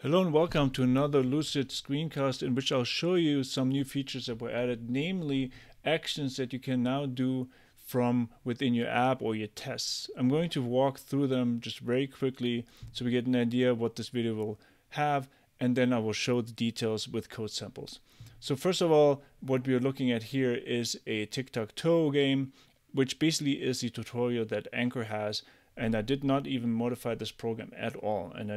Hello and welcome to another Luzid screencast in which I'll show you some new features that were added, namely actions that you can now do from within your app or your tests. I'm going to walk through them just very quickly so we get an idea of what this video will have, and then I will show the details with code samples. So first of all, what we are looking at here is a TicTacToe game, which basically is the tutorial that Anchor has. And I did not even modify this program at all, and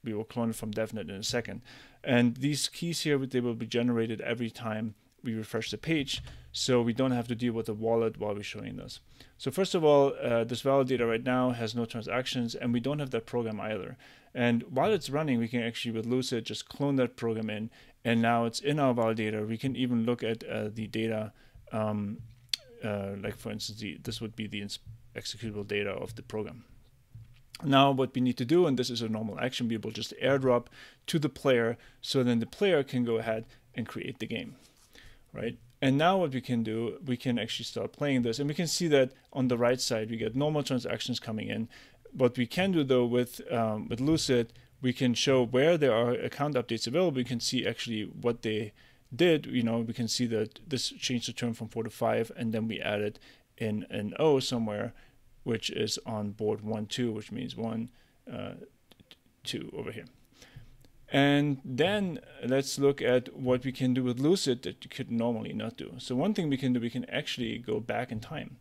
we will clone it from DevNet in a second. And these keys here, they will be generated every time we refresh the page, so we don't have to deal with the wallet while we're showing this. So first of all, this validator right now has no transactions, and we don't have that program either. And while it's running, we can actually, with Luzid, just clone that program in, and now it's in our validator. We can even look at the data, like for instance, this would be the executable data of the program. Now what we need to do, and this is a normal action, we will just airdrop to the player, so then the player can go ahead and create the game, right? And now what we can do, we can actually start playing this, and we can see that on the right side we get normal transactions coming in. What we can do though with Luzid, we can show where there are account updates available. We can see actually what they did. You know, we can see that this changed the term from 4 to 5, and then we added in an O somewhere, which is on board 1, 2, which means 1, 2 over here. And then let's look at what we can do with Luzid that you could normally not do. So one thing we can do, we can actually go back in time.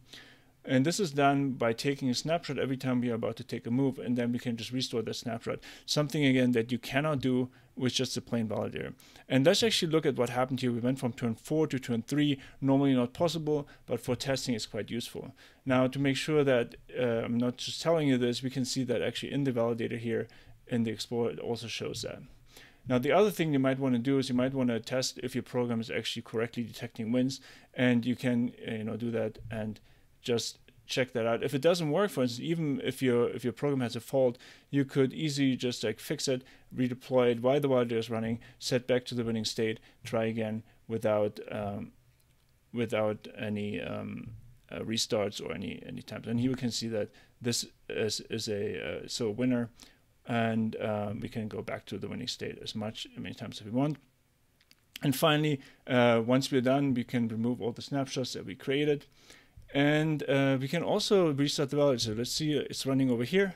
And this is done by taking a snapshot every time we are about to take a move, and then we can just restore that snapshot. Something, again, that you cannot do with just a plain validator. And let's actually look at what happened here. We went from turn 4 to turn 3, normally not possible, but for testing it's quite useful. Now, to make sure that I'm not just telling you this, we can see that actually in the validator here, in the Explorer, it also shows that. Now, the other thing you might want to do is you might want to test if your program is actually correctly detecting wins, and you can do that and just check that out. If it doesn't work, for instance, even if your program has a fault, you could easily just like fix it, redeploy it while the validator is running, set back to the winning state, try again without any restarts or any times. And here we can see that this is a winner, and we can go back to the winning state as many times as we want. And finally, once we're done, we can remove all the snapshots that we created. And we can also restart the validator. So let's see, it's running over here,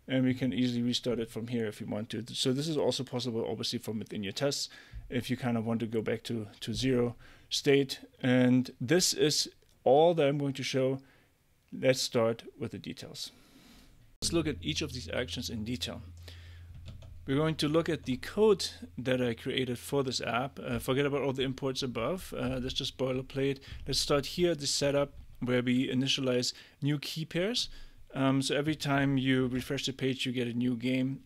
and we can easily restart it from here if you want to. So this is also possible, obviously, from within your tests, if you kind of want to go back to zero state. And this is all that I'm going to show. Let's start with the details. Let's look at each of these actions in detail. We're going to look at the code that I created for this app. Forget about all the imports above. That's just boilerplate. Let's start here at the setup, where we initialize new key pairs. So every time you refresh the page, you get a new game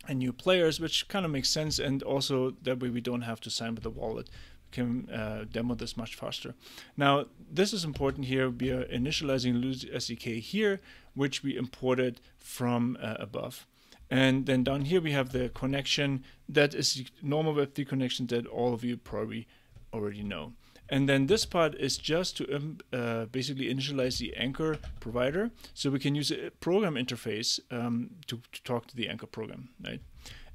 and new players, which kind of makes sense. And also that way we don't have to sign with the wallet. We can demo this much faster. Now, this is important here. We are initializing Luzid SDK here, which we imported from above. And then down here we have the connection. That is the normal Web3 connection that all of you probably already know. And then this part is just to basically initialize the Anchor provider, so we can use a program interface to talk to the Anchor program, right?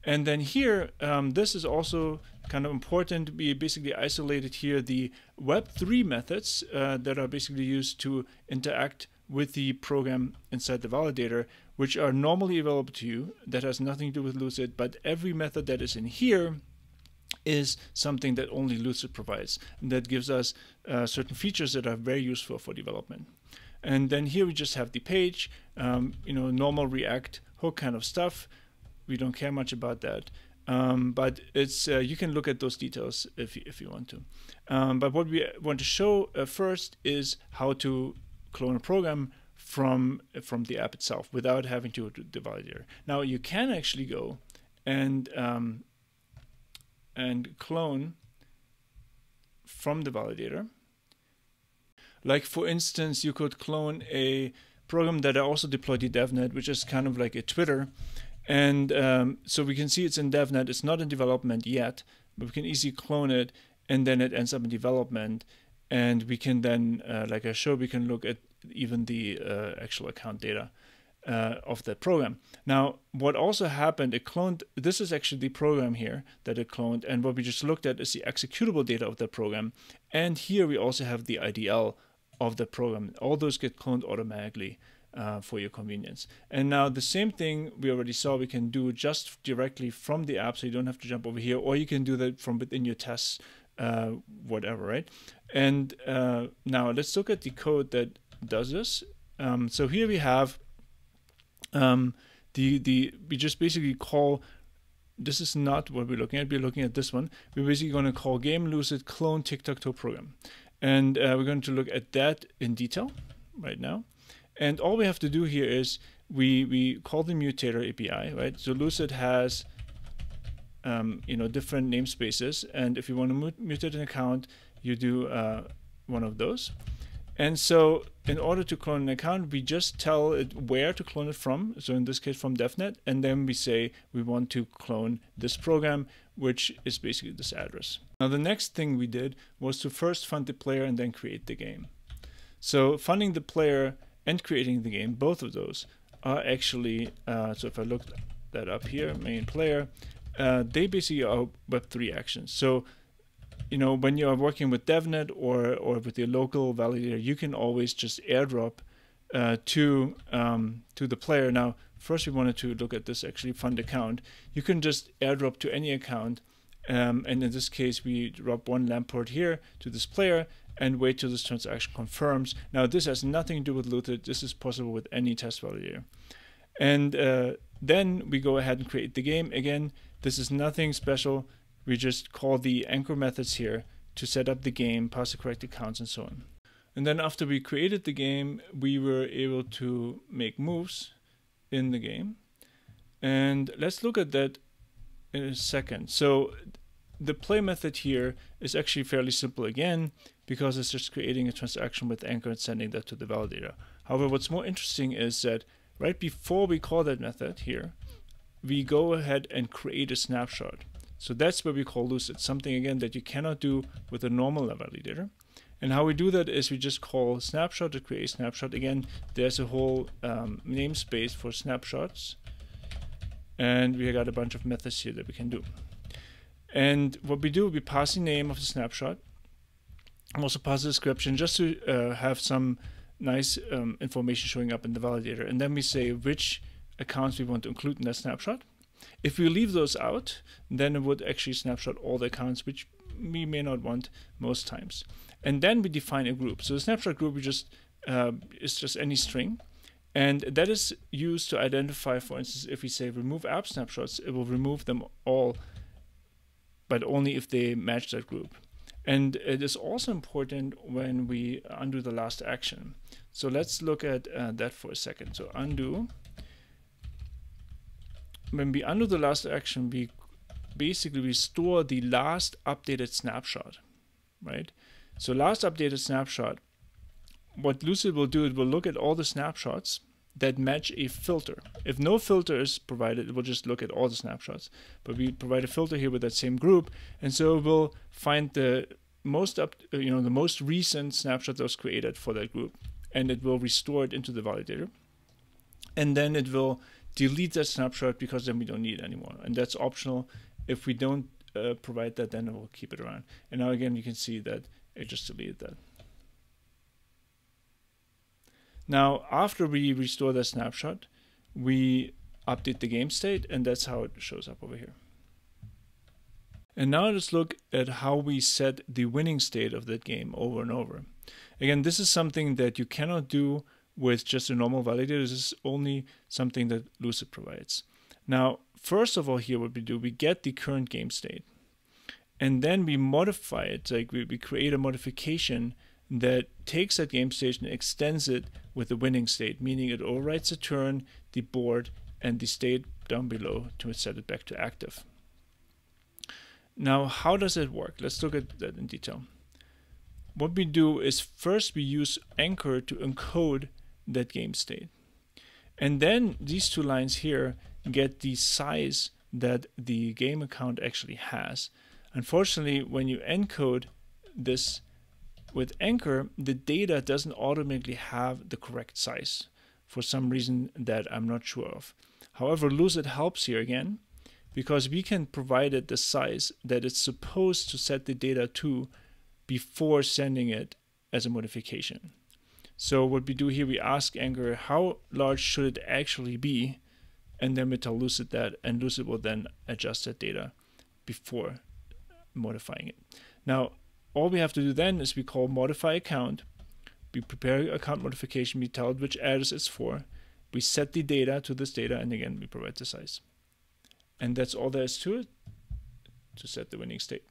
And then here, this is also kind of important. We basically isolated here the Web3 methods that are basically used to interact with the program inside the validator, which are normally available to you. That has nothing to do with Luzid, but every method that is in here is something that only Luzid provides, and that gives us certain features that are very useful for development. And then here we just have the page, normal React hook kind of stuff. We don't care much about that, but it's you can look at those details if you want to. But what we want to show first is how to clone a program from the app itself without having to do the validator. Now you can actually go and clone from the validator. Like for instance, you could clone a program that I also deployed to DevNet, which is kind of like a Twitter. And so we can see it's in DevNet. It's not in development yet, but we can easily clone it, and then it ends up in development. And we can then, like I showed, we can look at even the actual account data. of that program. Now, what also happened, it cloned, this is actually the program here that it cloned, and what we just looked at is the executable data of that program. And here we also have the IDL of the program. All those get cloned automatically for your convenience. And now the same thing we already saw, we can do just directly from the app, so you don't have to jump over here, or you can do that from within your tests, whatever, right? And now let's look at the code that does this. So here we have we just basically call, this is not what we're looking at, we're looking at this one. We're basically going to call game Luzid clone TicTacToe program. And we're going to look at that in detail right now. And all we have to do here is we call the mutator API, right? So Luzid has different namespaces, and if you want to mutate an account, you do one of those. And so in order to clone an account, we just tell it where to clone it from. So in this case, from DevNet. And then we say we want to clone this program, which is basically this address. Now, the next thing we did was to first fund the player and then create the game. So funding the player and creating the game, both of those are actually, so if I look that up here, main player, they basically are Web3 actions. So when you are working with DevNet or with your local validator, you can always just airdrop to the player. Now, first we wanted to look at this actually fund account. You can just airdrop to any account, and in this case, we drop one lamp port here to this player and wait till this transaction confirms. Now, this has nothing to do with Luzid. This is possible with any test validator. And then we go ahead and create the game. Again, this is nothing special. We just call the anchor methods here to set up the game, pass the correct accounts, and so on. And then after we created the game, we were able to make moves in the game. And let's look at that in a second. So the play method here is actually fairly simple again, because it's just creating a transaction with anchor and sending that to the validator. However, what's more interesting is that right before we call that method here, we go ahead and create a snapshot. So that's what we call Luzid, something again that you cannot do with a normal validator. And how we do that is we just call snapshot to create a snapshot. Again, there's a whole namespace for snapshots, and we got a bunch of methods here that we can do. And what we do, we pass the name of the snapshot, and also pass the description just to have some nice information showing up in the validator. And then we say which accounts we want to include in that snapshot. If we leave those out, then it would actually snapshot all the accounts, which we may not want most times. And then we define a group. So the snapshot group we just is just any string, and that is used to identify, for instance, if we say remove app snapshots, it will remove them all, but only if they match that group. And it is also important when we undo the last action. So let's look at that for a second. So undo. When we undo the last action, we basically restore the last updated snapshot, right? So last updated snapshot, what Luzid will do, it will look at all the snapshots that match a filter. If no filter is provided, it will just look at all the snapshots. But we provide a filter here with that same group, and so it will find the most the most recent snapshot that was created for that group, and it will restore it into the validator. And then it will delete that snapshot because then we don't need it anymore, and that's optional. If we don't provide that, then it will keep it around. And now again, you can see that it just deleted that. Now, after we restore the snapshot, we update the game state, and that's how it shows up over here. And now let's look at how we set the winning state of that game over and over. Again, this is something that you cannot do with just a normal validator. This is only something that Luzid provides. Now, first of all, here what we do, we get the current game state, and then we modify it. Like we create a modification that takes that game state and extends it with the winning state, meaning it overwrites the turn, the board, and the state down below to set it back to active. Now, how does it work? Let's look at that in detail. What we do is first we use anchor to encode that game state. And then these two lines here get the size that the game account actually has. Unfortunately, when you encode this with anchor, the data doesn't automatically have the correct size. for some reason that I'm not sure of. However, Luzid helps here again, because we can provide it the size that it's supposed to set the data to before sending it as a modification. So what we do here, we ask Anchor, how large should it actually be? And then we tell Luzid that, and Luzid will then adjust that data before modifying it. Now, all we have to do then is we call modify account. We prepare account modification. We tell it which address it's for. We set the data to this data, and again, we provide the size. And that's all there is to it, to set the winning state.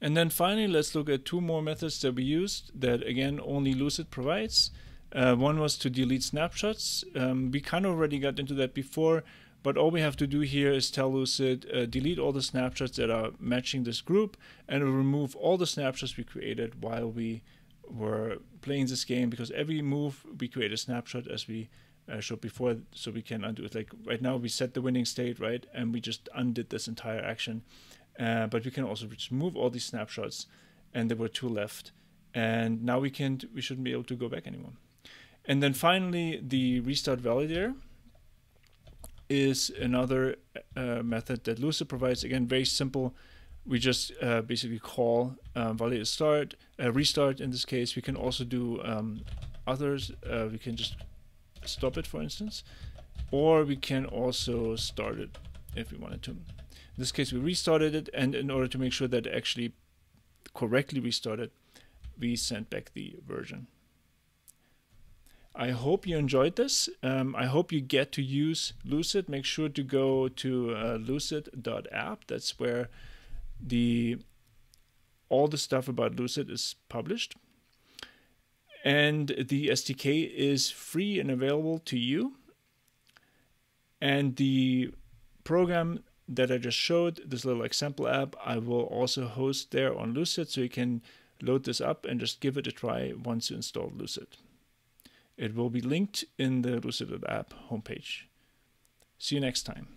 And then finally, let's look at two more methods that we used that, again, only Luzid provides. One was to delete snapshots. We kind of already got into that before, but all we have to do here is tell Luzid, delete all the snapshots that are matching this group, and it will remove all the snapshots we created while we were playing this game, because every move we create a snapshot, as we showed before, so we can undo it. Like right now we set the winning state, right, and we just undid this entire action. But we can also just move all these snapshots, and there were 2 left, and now we shouldn't be able to go back anymore. And then finally, the restart validator is another method that Luzid provides. Again, very simple. We just basically call validator restart in this case. We can also do others. We can just stop it, for instance, or we can also start it if we wanted to. In this case, we restarted it, and in order to make sure that it actually correctly restarted, we sent back the version. I hope you enjoyed this. I hope you get to use Luzid. Make sure to go to luzid.app. That's where all the stuff about Luzid is published. And the SDK is free and available to you. And the program that I just showed, this little example app, I will also host there on Luzid, so you can load this up and just give it a try once you install Luzid. It will be linked in the Luzid app homepage. See you next time.